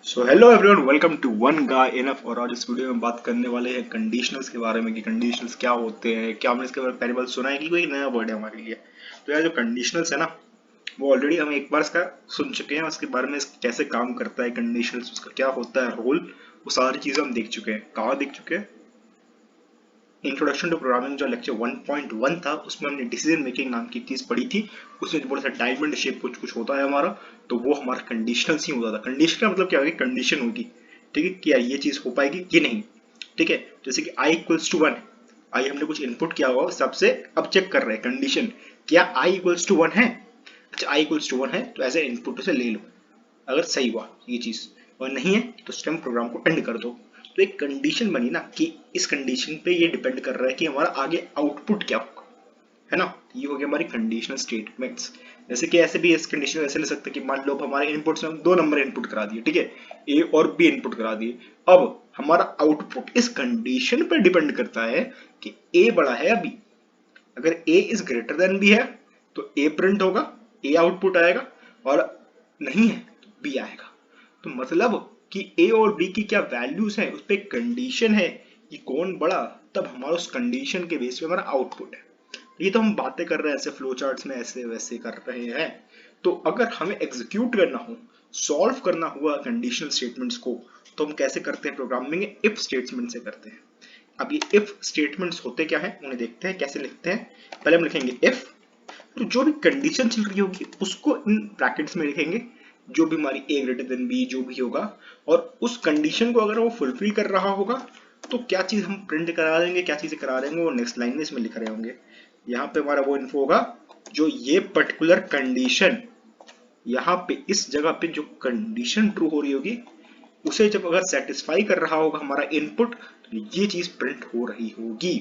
So hello everyone, welcome to one guy enough. और आज इस वीडियो में बात करने वाले हैं कंडीशनल्स के बारे में कि कंडीशनल्स क्या होते हैं। क्या हमने इसके बारे में पहली बार सुना है कि कोई नया वर्ड है हमारे लिए। तो यार जो कंडीशनल्स है ना, वो ऑलरेडी हम एक बार इसका सुन चुके हैं। उसके बारे में कैसे काम करता है कंडीशनल्स, उसका क्या होता है रोल, वो सारी चीजें हम देख चुके हैं। कहाँ देख चुके हैं? इंट्रोडक्शन टू प्रोग्रामिंग जो लेक्चर 1.1 था, उसमें हमने डिसीजन मेकिंग नाम की चीज पढ़ी थी। उसमें जो बोला था डायमंड शेप कुछ कुछ होता है हमारा, तो वो हमारा कंडीशनल ही होता था। कंडीशन का मतलब क्या होगी? कंडीशन होगी, ठीक है, कि यार ये चीज हो पाएगी कि नहीं। ठीक है, जैसे कि i इक्वल्स टू 1, आई हमने कुछ इनपुट किया हुआ सबसे, अब चेक कर रहे हैं कंडीशन, क्या i इक्वल्स टू 1 है। अच्छा, i इक्वल्स टू 1 है तो एज ए इनपुट उसे ले लो। अगर सही हुआ ये चीज और नहीं है तो स्टेम प्रोग्राम को एंड कर दो। तो एक कंडीशन बनी ना कि इस कंडीशन पे ये डिपेंड कर रहा है कि हमारा आगे आउटपुट क्या होगा, है ना। ये हो गया हमारी कंडीशनल स्टेटमेंट्स। जैसे कि ऐसे भी इस कंडीशन ऐसे ले सकते हैं कि मान लो अब हमारे इनपुट्स में हम दो नंबर इनपुट करा दिए, ठीक है, ए और बी इनपुट करा दिए। अब हमारा आउटपुट इस कंडीशन पर डिपेंड करता है कि ए बड़ा है या बी। अगर ए इज ग्रेटर देन बी है तो ए प्रिंट होगा, ए आउटपुट आएगा, और नहीं है तो बी आएगा। तो मतलब कि ए और बी की क्या वैल्यूज हैं, उस पर कंडीशन है कि कौन बड़ा, तब हमारा उस कंडीशन के बेस पे हमारा आउटपुट है। ये तो हम बातें कर रहे हैं ऐसे फ्लो चार्ट्स में ऐसे वैसे कर रहे हैं। तो अगर हमें एग्जीक्यूट करना हो, सॉल्व करना हुआ कंडीशनल स्टेटमेंट्स को, तो हम कैसे करते हैं? प्रोग्रामिंग में इफ स्टेटमेंट से करते हैं। अब ये इफ स्टेटमेंट्स होते क्या है, उन्हें देखते हैं कैसे लिखते हैं। पहले हम लिखेंगे इफ, तो जो भी कंडीशन चल रही होगी उसको इन ब्रैकेट्स में लिखेंगे, जो भी हमारी ए ग्रेटर देन बी जो भी होगा, और उस कंडीशन को अगर वो फुलफिल कर रहा होगा तो क्या चीज हम प्रिंट करा देंगे, क्या चीजें करा देंगे वो नेक्स्ट लाइन में इसमें लिख रहे होंगे। यहाँ पे हमारा वो इन्फो होगा जो ये पर्टिकुलर कंडीशन, यहाँ पे इस जगह पे जो कंडीशन ट्रू हो रही होगी उसे जब अगर सेटिस्फाई कर रहा होगा हमारा इनपुट, तो ये चीज प्रिंट हो रही होगी।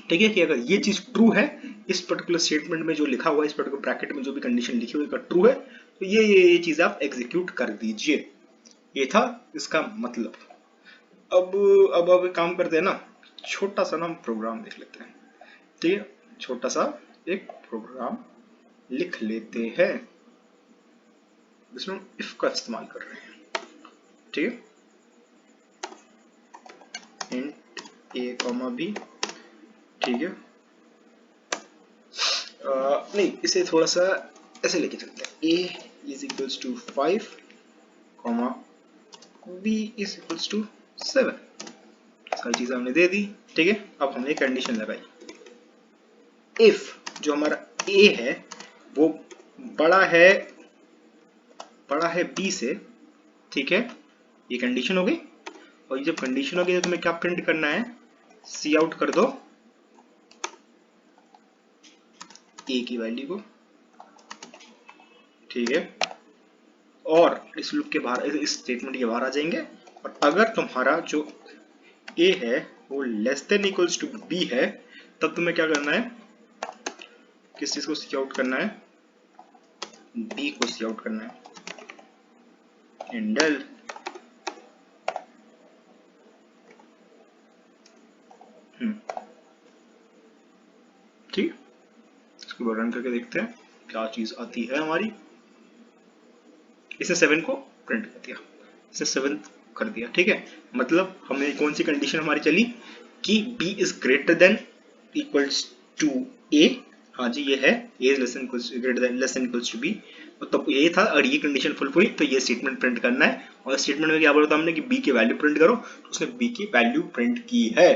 ठीक है, कि अगर ये चीज ट्रू है, इस पर्टिकुलर स्टेटमेंट में जो लिखा हुआ है, इस पर्टिकुलर ब्रैकेट में जो भी कंडीशन लिखी हुई है ट्रू है, तो ये चीज आप एग्जीक्यूट कर दीजिए। ये था इसका मतलब। अब काम करते हैं ना, छोटा सा ना हम प्रोग्राम देख लेते हैं। ठीक है, छोटा सा एक प्रोग्राम लिख लेते हैं जिसमें हम इफ का इस्तेमाल कर रहे हैं। ठीक है, इंट ए कॉमा बी, ठीक है। नहीं, इसे थोड़ा सा ऐसे लेके चलते हैं। a is equals to 5 comma b is equals to 7। सारी चीजें हमने दे दी, ठीक है। अब हमने कंडीशन लगाई, इफ जो हमारा a है वो बड़ा है b से, ठीक है, ये कंडीशन हो गई। और ये जब कंडीशन हो गई तो तुम्हें क्या प्रिंट करना है? सी आउट कर दो a की वैल्यू को, ठीक है। और इस लूप के बाहर, इस स्टेटमेंट के बाहर आ जाएंगे। और अगर तुम्हारा जो a है वो less than equals to b है, तब तुम्हें क्या करना है? किस चीज को सी आउट करना है? b को सी आउट करना है। एंडल ठीक, इसको बार रन करके देखते हैं क्या चीज आती है हमारी। इसने 7 को प्रिंट कर दिया, इसने 7 कर दिया, ठीक है। मतलब हमें कौन सी कंडीशन हमारी चली कि b is greater than equals to a। हाँ जी, ये है a is less than equals to b। तो ये था, और ये कंडीशन फुलफिल हुई तो ये स्टेटमेंट प्रिंट करना है। और स्टेटमेंट में क्या बोला था हमने कि b की वैल्यू प्रिंट करो, तो उसने b की वैल्यू प्रिंट की है,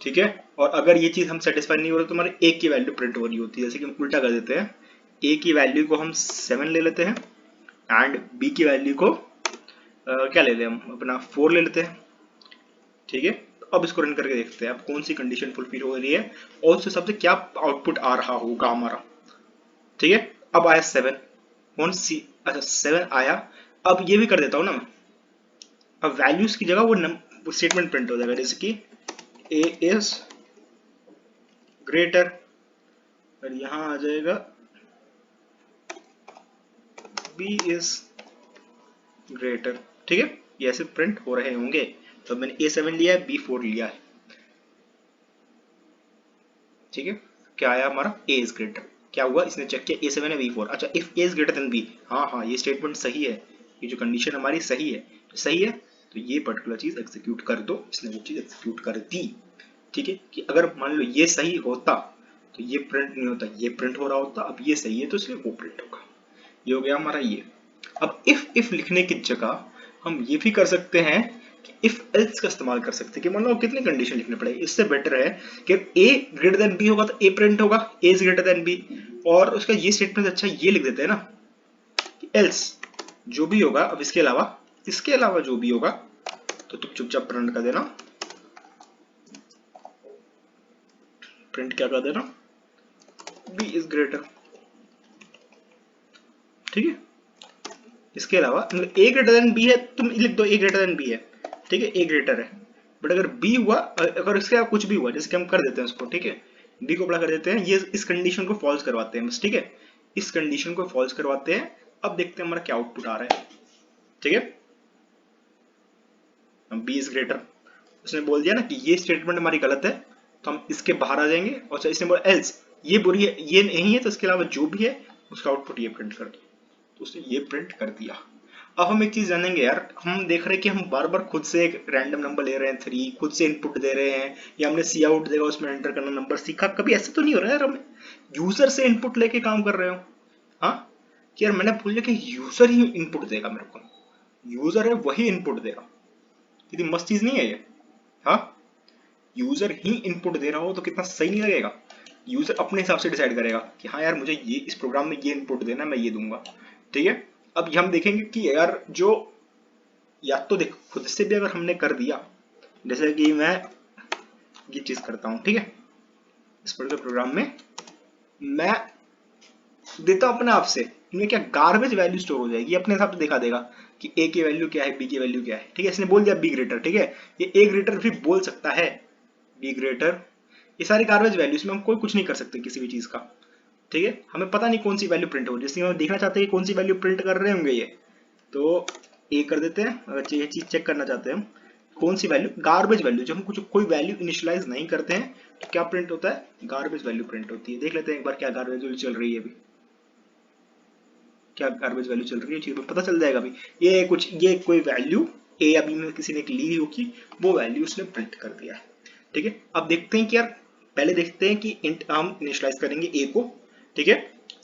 ठीक है। और अगर ये चीज हम सेटिस्फाई नहीं हो रहे तो हमारे a की वैल्यू प्रिंट हो रही होती है। जैसे कि हम उल्टा कर देते हैं, a की वैल्यू को हम 7 ले लेते हैं एंड b की वैल्यू को क्या ले लें हम, अपना 4 ले लेते हैं, ठीक है। अब इसको रन करके देखते हैं अब कौन सी कंडीशन फुलफिल हो रही है और उससे सबसे क्या आउटपुट आ रहा होगा हमारा, ठीक है। अब आया 7, कौन सी, अच्छा 7 आया। अब ये भी कर देता हूँ ना मैं, अब वैल्यूज की जगह वो स्टेटमेंट प्रिंट हो जाएगा, जैसे कि a इज ग्रेटर, और यहां आ जाएगा b इज ग्रेटर, ठीक है। ये ऐसे प्रिंट हो रहे होंगे। तो मैंने a7 लिया है, b4 लिया है, ठीक है। क्या आया हमारा? a इज ग्रेटर, क्या हुआ? इसने चेक किया a7 है b4, अच्छा if a is greater then b, हाँ हाँ ये स्टेटमेंट सही है। ये जो कंडीशन हमारी सही है, सही है तो ये पर्टिकुलर चीज एग्जीक्यूट कर दो। इसने वो चीज एग्जीक्यूट कर दी। ठीक है, कि अगर मान लो ये सही होता तो ये प्रिंट नहीं होता, ये प्रिंट हो रहा होता। अब ये सही है तो इसलिए वो प्रिंट होगा। ये हो गया हमारा ये। अब इफ लिखने की जगह हम ये भी कर सकते हैं कि इफ एल्स का इस्तेमाल कर सकते हैं, कि मान लो कितनी कंडीशन लिखनी पड़ेगी। इससे बेटर है कि ए ग्रेटर देन बी होगा तो ए प्रिंट होगा, ए इज ग्रेटर देन बी। और उसका ये स्टेटमेंट अच्छा ये लिख देते हैं ना, एल्स जो भी होगा, अब इसके अलावा जो भी होगा तो तुम चुपचाप प्रिंट कर देना। प्रिंट क्या कर देना, बी इज ग्रेटर। ठीक है, इसके अलावा ए ग्रेटर देन बी है, तुम लिख दो ए ग्रेटर देन बी है। ठीक है, ए ग्रेटर है, बट अगर बी हुआ, अगर इसके अलावा कुछ भी हुआ, जैसे कि हम कर देते हैं उसको, ठीक है, बी को बड़ा कर देते हैं, ये इस कंडीशन को फॉल्स करवाते हैं बस। ठीक है, इस कंडीशन को फॉल्स करवाते हैं। अब देखते हैं हमारा क्या आउटपुट आ रहा है। ठीक है, बी इज ग्रेटर, उसने बोल दिया ना कि ये स्टेटमेंट हमारी गलत है, तो हम इसके बाहर आ जाएंगे। और इसने बोला एल्स ये बुरी है, ये नहीं है, तो इसके अलावा जो भी है उसका आउटपुट ये प्रिंट कर दो। तो उसने ये प्रिंट कर दिया। अब हम एक चीज जानेंगे यार, हम देख रहे हैं कि हम बार बार खुद से एक रैंडम नंबर ले रहे हैं 3, खुद से इनपुट दे रहे हैं, या हमने सी आउट देगा उसमें एंटर करना नंबर सीखा। कभी ऐसा तो नहीं हो रहा है यार हम यूजर से इनपुट लेके काम कर रहे हो? हाँ, कि यार मैंने बोल दिया कि यूजर ही इनपुट देगा मेरे को, यूजर है वही इनपुट देगा। कितनी मस्त चीज नहीं है ये? हाँ, यूजर ही इनपुट दे रहा हो तो कितना सही नहीं लगेगा? यूजर अपने हिसाब से डिसाइड करेगा कि हाँ यार मुझे ये इस प्रोग्राम में ये इनपुट देना, मैं ये दूंगा। ठीक है, अब हम देखेंगे कि यार जो या तो देख खुद से भी अगर हमने कर दिया, जैसे कि मैं ये चीज करता हूं। ठीक है, इस पर्टिकुलर प्रोग्राम में मैं देता हूं अपने आप से, इनमें क्या गार्बेज वैल्यू स्टोर हो जाएगी, अपने हिसाब से दिखा देगा कि ए की वैल्यू क्या है, बी की वैल्यू क्या है। ठीक है, इसने बोल दिया बी ग्रेटर। ठीक है, ये ए ग्रेटर भी बोल सकता है, बी ग्रेटर। ये सारी गार्बेज वैल्यू, इसमें हम कोई कुछ नहीं कर सकते किसी भी चीज का। ठीक है, हमें पता नहीं कौन सी वैल्यू प्रिंट हो रही है, इसलिए हम देखना चाहते हैं कि कौन सी वैल्यू प्रिंट कर रहे होंगे ये, तो ए कर देते हैं। अगर ये चीज चेक करना चाहते हैं हम कौन सी वैल्यू, गार्बेज वैल्यू, जब हम कुछ कोई वैल्यू इनिशियलाइज नहीं करते हैं तो क्या प्रिंट होता है, गार्बेज वैल्यू प्रिंट होती है। देख लेते हैं एक बार क्या गार्बेज वैल्यू चल रही है अभी, क्या गार्बेज वैल्यू चल रही है, चीज पता चल जाएगा अभी। ये कोई वैल्यू ए या बी में किसी ने ली होगी, वो वैल्यू उसने प्रिंट कर दिया है। ठीक है, अब देखते हैं कि यार पहले देखते हैं कि हम इनिशियलाइज करेंगे ए को। ठीक है,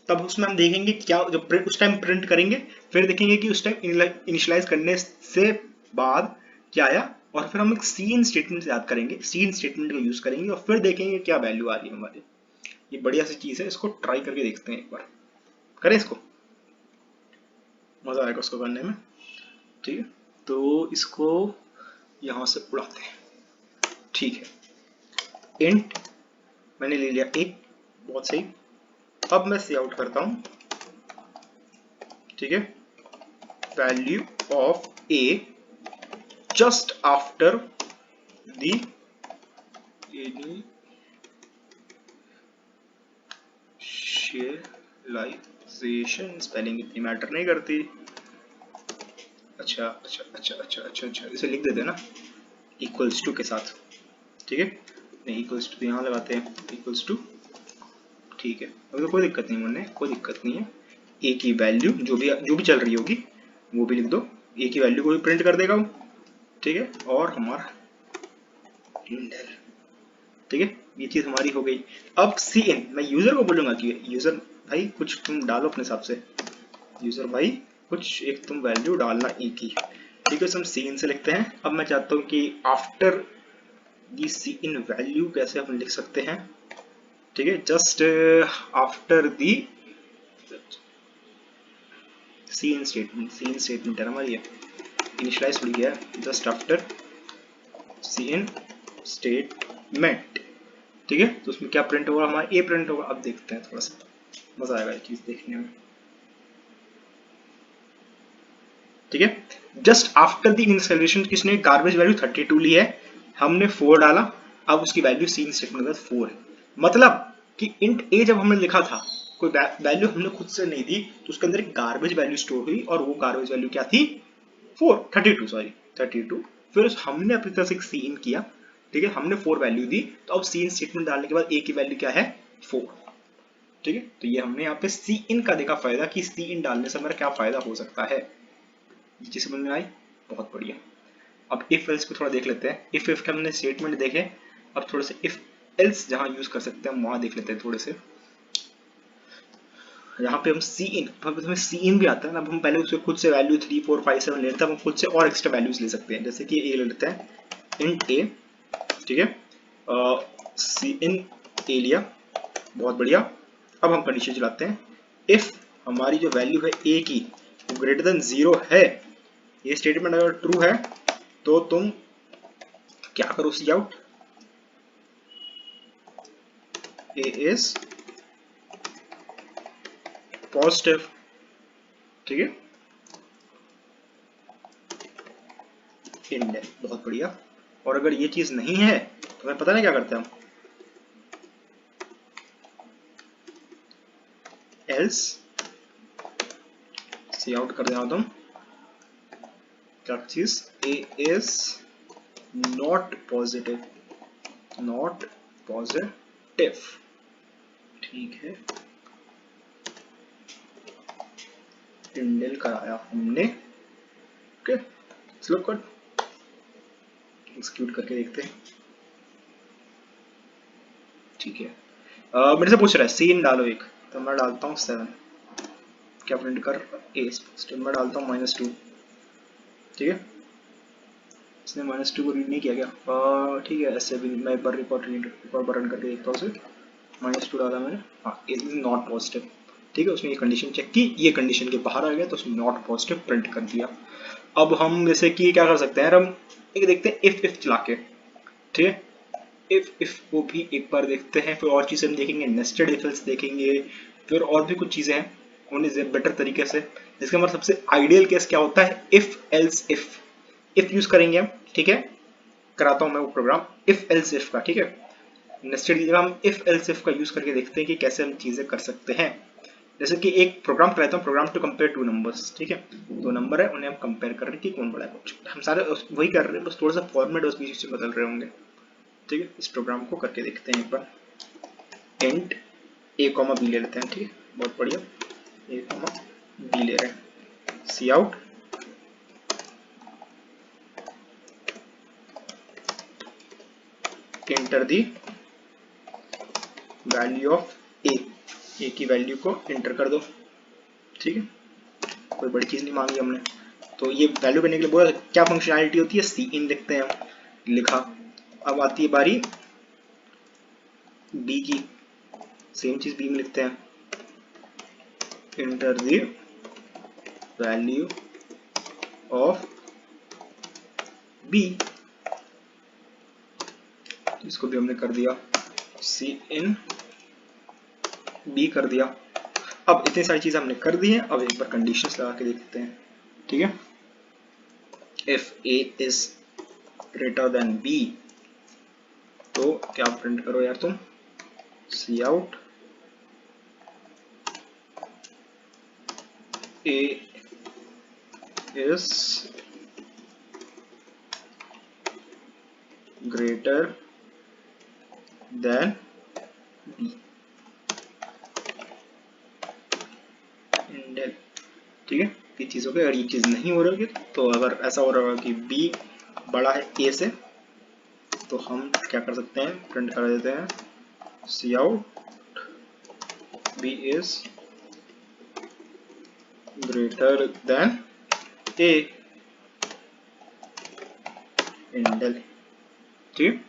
तब उसमें हम देखेंगे क्या, जब उस टाइम प्रिंट करेंगे, फिर देखेंगे कि उस टाइम इनिशियलाइज करने से बाद क्या आया, और फिर हम एक सीन स्टेटमेंट याद करेंगे, सीन स्टेटमेंट का यूज करेंगे, और फिर देखेंगे क्या वैल्यू आ रही है हमारी। ये बढ़िया सी चीज है, इसको ट्राई करके देखते हैं एक बार, करें इसको, मजा आएगा उसको करने में। ठीक है, तो इसको यहां से उड़ाते हैं। ठीक है, इंट मैंने ले लिया एक, बहुत सही। अब मैं सी आउट करता हूं। ठीक है, value of A just after the initialization. Spelling इतनी मैटर नहीं करती। अच्छा, इसे लिख देते हैं ना इक्वल्स टू के साथ। ठीक है, नहीं इक्वल्स टू यहाँ लगाते हैं, इक्वल्स टू। ठीक है, अभी तो कोई दिक्कत नहीं, मुन्ने कोई दिक्कत नहीं है। ए की वैल्यू जो भी चल रही होगी वो भी लिख दो, ए की वैल्यू को भी प्रिंट कर देगा वो। ठीक है, और हमारा इंडेल। ठीक है, ये चीज हमारी हो गई। अब सी इन, मैं यूजर को बोलूंगा कि यूजर भाई कुछ तुम डालो अपने हिसाब से, यूजर भाई कुछ एक तुम वैल्यू डालना ए की। ठीक है, हम सी इन से लिखते हैं। अब मैं चाहता हूँ कि after the C in value कैसे हम लिख सकते हैं। ठीक है, just after the C in statement है हमारी, इनिशियलाइज हो गया, just after C in statement. ठीक है, तो उसमें क्या प्रिंट होगा, हमारा ए प्रिंट होगा। अब देखते हैं, थोड़ा सा मजा आएगा ये चीज देखने में। ठीक है, जस्ट आफ्टर द इनिशियलाइजेशन किसने गार्बेज वैल्यू 32 ली है, हमने 4 डाला, अब उसकी वैल्यू सी इन स्टेटमेंट में 4 है। मतलब कि इंट ए जब हमने लिखा था, कोई वैल्यू हमने खुद से नहीं दी, तो उसके अंदर एक गार्बेज वैल्यू स्टोर हुई, और वो गार्बेज वैल्यू क्या थी, 32। फिर हमने अपनी तरफ से सी इन किया। ठीक है, हमने 4 वैल्यू दी, तो अब सी इन स्टेटमेंट डालने के बाद ए की वैल्यू क्या है, 4। ठीक है, तो ये हमने यहाँ पे सी इन का देखा फायदा कि सी इन डालने से हमारा क्या फायदा हो सकता है। ये चीज समझ में आई? बहुत बढ़िया। अब इफ एल्स को थोड़ा देख लेते हैं। इफ के हमने स्टेटमेंट देखे, अब थोड़े से इफ एल्स जहां यूज कर सकते हैं वहां देख लेते हैं थोड़े से। यहाँ पे हम सी इन, हमें सी इन भी आता है ना। अब हम पहले उससे खुद से वैल्यू 3 4 5 7 लेते हैं, हम खुद से और एक्स्ट्रा वैल्यूज ले सकते हैं। जैसे कि ए ले लेते हैं, इंट ए, ठीक है, सी इन ए लिया, बहुत बढ़िया। अब हम कंडीशन चलाते हैं, इफ हमारी जो वैल्यू है ए की वो ग्रेटर देन 0 है, ये स्टेटमेंट अगर ट्रू है तो तुम क्या करो, सी आउट ए इज पॉजिटिव, ठीक है, इंड है, बहुत बढ़िया। और अगर ये चीज नहीं है तो हमें पता नहीं क्या करते हैं हम, एल्स सी आउट कर देना तुम क्या चीज, A is not positive, not positive, ठीक है, इंडेल कराया हमने। ओके, स्लो कोड एक्सिक्यूट करके देखते हैं, ठीक है। मेरे से पूछ रहा है सीन डालो एक, तो मैं डालता हूँ 7, क्या प्रिंट कर, ए मैं डालता हूँ -2, ठीक है। इसने -2 को रीड नहीं किया क्या? ठीक है, ऐसे भी मैं एक बार रिकॉर्ड रन करके देखता हूँ उसे। -2 डाला मैंने, हाँ, इट इज नॉट पॉजिटिव, ठीक है। उसने ये कंडीशन चेक की, ये कंडीशन के बाहर आ गया तो उसने नॉट पॉजिटिव प्रिंट कर दिया। अब हम जैसे कि क्या कर सकते हैं, हम एक देखते हैं इफ चला के, ठीक है। इफ को भी एक बार देखते हैं, फिर और चीजें हम देखेंगे, नेस्टेड इफ एल्स देखेंगे, फिर और भी कुछ चीजें हैं उन्हें बेटर तरीके से। इसका मतलब सबसे आइडियल केस क्या होता है, इफ एल्स इफ यूज करेंगे हम, ठीक है। कराता हूं मैं वो प्रोग्राम इफ एल्स इफ का, ठीक है। नेस्टेड की जगह हम इफ एल्स इफ का यूज करके देखते हैं कि कैसे हम चीजें कर सकते हैं। जैसे कि एक प्रोग्राम कराता हूँ, program to compare two numbers, ठीक है। दो नंबर है, उन्हें हम कंपेयर कर रहे हैं कि कौन बड़ा है, कुछ हम सारे वही कर रहे हैं, बस थोड़ा सा फॉर्मेट उस बीच से बदल रहे होंगे, ठीक है। इस प्रोग्राम को करके देखते हैं एक बार। इंट ए कॉमा बी ले लेते हैं, ठीक है, बहुत बढ़िया। ए कॉमा बी ले रहे हैं, C out enter the value of A की वैल्यू को एंटर कर दो, ठीक है। कोई बड़ी चीज नहीं मांगी हमने, तो ये वैल्यू करने के लिए बोला क्या फंक्शनैलिटी होती है, सी इन लिखते हैं हम, लिखा। अब आती है बारी बी की, सेम चीज बी में लिखते हैं, enter the value of B, इसको भी हमने कर दिया, सी इन बी कर दिया। अब इतनी सारी चीजें हमने कर दी हैं, अब एक बार कंडीशंस लगा के देखते हैं, ठीक है। If A is greater than B, तो क्या प्रिंट करो यार तुम, C out A is greater than B, ठीक है। ये चीज हो गई। अगर ये चीज नहीं हो रही है, तो अगर ऐसा हो रहा है कि बी बड़ा है ए से, तो हम क्या कर सकते हैं, प्रिंट कर देते हैं, C out B is greater than A, इंडेल, ठीक है।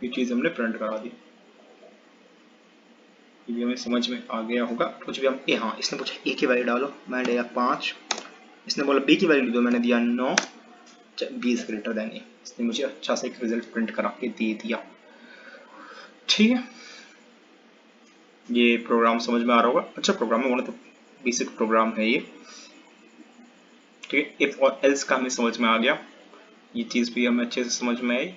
ये चीज हमने प्रिंट करा दी, ये हमें समझ में आ गया होगा। कुछ भी हम ए, हाँ, इसने पूछा ए की वैल्यू डालो, मैंने दिया 5, इसने बोला बी की वैल्यू दो, मैंने दिया 9, बी इज ग्रेटर देन ए, इसने मुझे अच्छा से एक रिजल्ट प्रिंट करा के दे दिया, ठीक है। ये प्रोग्राम समझ में आ रहा होगा, अच्छा प्रोग्राम में होना तो बेसिक प्रोग्राम है ये, ठीक है। इफ और एल्स का हमें समझ में आ गया, ये चीज भी हमें अच्छे से समझ में आई।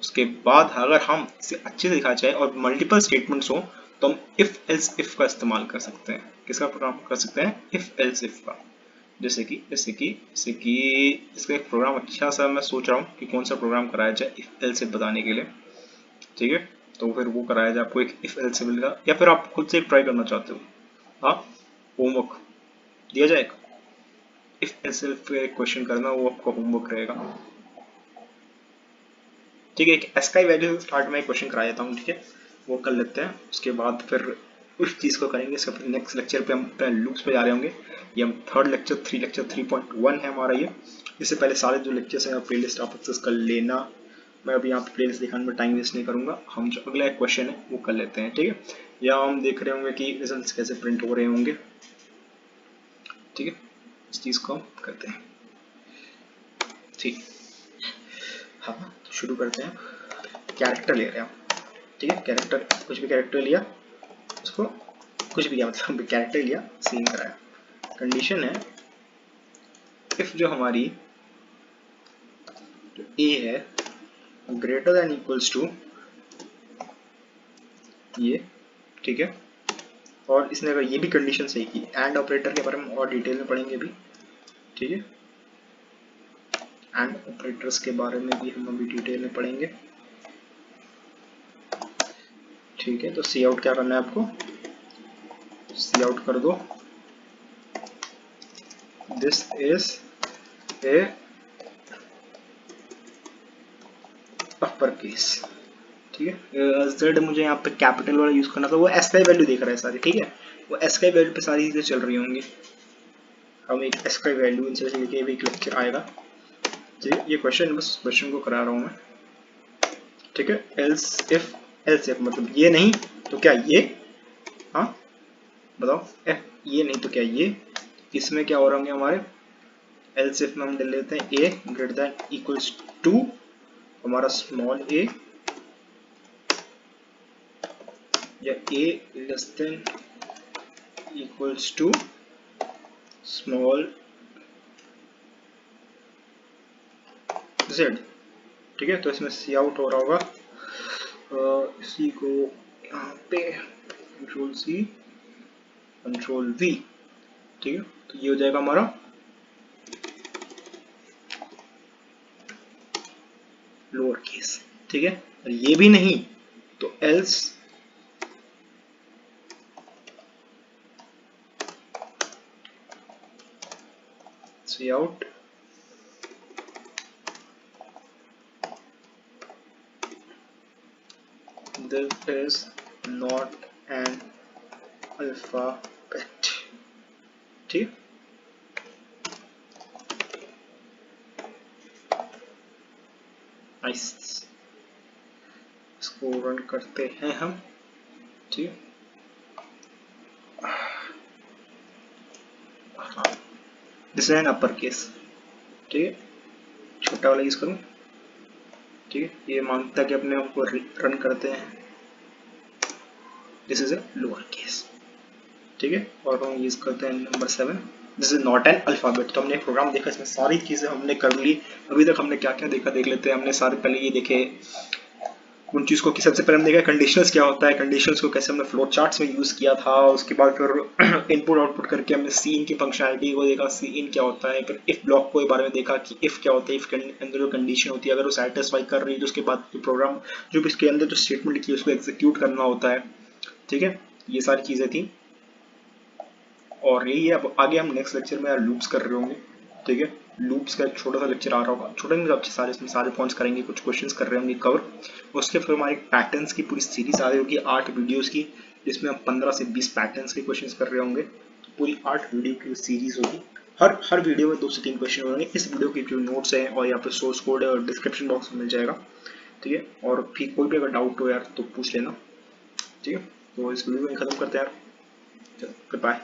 उसके बाद अगर हम इसे अच्छे से दिखा चाहे और मल्टीपल स्टेटमेंट्स हो, तो हम इफ एल्स इफ का इस्तेमाल कर सकते हैं। किसका प्रोग्राम कर सकते हैं, इफ एल्स इफ का। जैसे कि इसका एक प्रोग्राम अच्छा सा मैं सोच रहा हूँ कि कौन सा प्रोग्राम कराया जाए इफ एल्स इफ बताने के लिए, ठीक है। तो फिर वो कराया जाए आपको एक इफ एल्स इफ का, या फिर आप खुद से एक ट्राई करना चाहते हो, हाँ, होमवर्क दिया जाए। इफ एल्स पे क्वेश्चन करना, वो आपका होमवर्क रहेगा। ठीक है, एक एसकाई वैल्यू स्टार्ट में क्वेश्चन करा देता हूँ, ठीक है, वो कर लेते हैं। उसके बाद फिर उस चीज़ को करेंगे। इसके फिर नेक्स्ट लेक्चर पे हम लूप्स पे जा रहे होंगे। ये हम थर्ड लेक्चर 3.1 है हमारा ये। इससे पहले सारे जो लेक्चर्स हैं प्लेलिस्ट आप एक्सेस कर लेना। मैं अभी यहाँ पे प्लेलिस्ट दिखाने में टाइम वेस्ट नहीं करूँगा। हम जो अगला एक क्वेश्चन है वो कर लेते हैं, ठीक है। यहाँ हम देख रहे होंगे कि रिजल्ट कैसे प्रिंट हो रहे होंगे, ठीक है। इस चीज़ को हम करते हैं, ठीक। हाँ, तो शुरू करते हैं। कैरेक्टर ले रहे हैं, ठीक है। कैरेक्टर, कुछ भी कैरेक्टर लिया, उसको कुछ भी किया, मतलब कैरेक्टर लिया, सीन कराया। कंडीशन है इफ जो हमारी जो ए है ग्रेटर देन इक्वल्स टू ये, ठीक है। और इसने अगर ये भी कंडीशन सही की, एंड ऑपरेटर के बारे में और डिटेल में पढ़ेंगे भी, ठीक है। एंड ऑपरेटर्स के बारे में भी हम अभी डिटेल में पढ़ेंगे, ठीक है। तो सी आउट क्या करना है आपको, सी आउट कर दो this is a upper case, ठीक है। जेड मुझे यहाँ पे कैपिटल वाला यूज करना था, वो एसकाई वैल्यू देख रहा है सारी, ठीक है। वो एसकाई वैल्यू पे सारी चीजें चल रही होंगी। हम एक एसकाई वैल्यू इनसे लेके एक लेक्चर आएगा, ठीक है। ये क्वेश्चन, बस क्वेश्चन को करा रहा हूँ मैं, ठीक है। एल्स इफ मतलब ये नहीं तो क्या ये, हाँ बताओ, ये नहीं तो क्या ये। इसमें क्या हो रहा होंगे हमारे, एल्स इफ में हम डाल लेते हैं A greater than equals to हमारा स्मॉल ए, या A less than equals to small z, ठीक है। तो इसमें सी आउट हो रहा होगा, इसी को यहाँ पे कंट्रोल सी कंट्रोल वी, ठीक है। तो ये हो जाएगा हमारा लोअर केस, ठीक है। और ये भी नहीं तो else C out this is not an alphabet, ठीक। नाइस, इसको रन करते हैं हम, ठीक। This is an upper case, ठीक है। छोटा वाला यूज करूं, ठीक है। ये मांगता है कि अपने आप को रन करते हैं, this is a lower case, ठीक है। और हम यूज करते हैं number 7, this is not an alphabet. तो हमने एक प्रोग्राम देखा, इसमें सारी चीजें हमने कर ली। अभी तक हमने क्या क्या देखा देख लेते हैं। हमने सारे पहले ये देखे उन चीज को कि सबसे पहले हमने देखा कंडीशनल्स क्या होता है, कंडीशनल्स को कैसे हमने फ्लो चार्ट्स में यूज किया था। उसके बाद फिर इनपुट आउटपुट करके हमने सी इन की फंक्शनलिटी को देखा, सी इन क्या होता है। फिर इफ ब्लॉक को बारे में देखा कि इफ क्या होता है, इफ के अंदर जो कंडीशन होती है अगर वो सेटिस्फाई कर रही है तो उसके बाद जो प्रोग्राम जो भी इसके अंदर जो स्टेटमेंट लिखी है उसको एग्जीक्यूट करना होता है, ठीक है। ये सारी चीजें थी और यही है। अब आगे हम नेक्स्ट लेक्चर में लूप्स कर रहे होंगे, ठीक है। लूप्स का एक छोटा सा लेक्चर आ रहा होगा, छोटा नहीं मतलब सारे, इसमें सारे पॉइंट्स करेंगे, कुछ क्वेश्चंस कर रहे होंगे कवर। उसके फिर हमारे पैटर्न्स की पूरी सीरीज आ रही होगी 8 वीडियोस की, जिसमें हम 15 से 20 पैटर्न्स के क्वेश्चंस कर रहे होंगे। पूरी 8 वीडियो की सीरीज होगी। हर वीडियो में 2 से 3 क्वेश्चन होंगे। इस वीडियो के जो नोट्स हैं और यहाँ पे सोर्स कोड है और डिस्क्रिप्शन बॉक्स में मिल जाएगा, ठीक है। और फिर कोई भी अगर डाउट हो यार तो पूछ लेना, ठीक है। तो इस वीडियो में खत्म करते हैं यार, चलो बाय।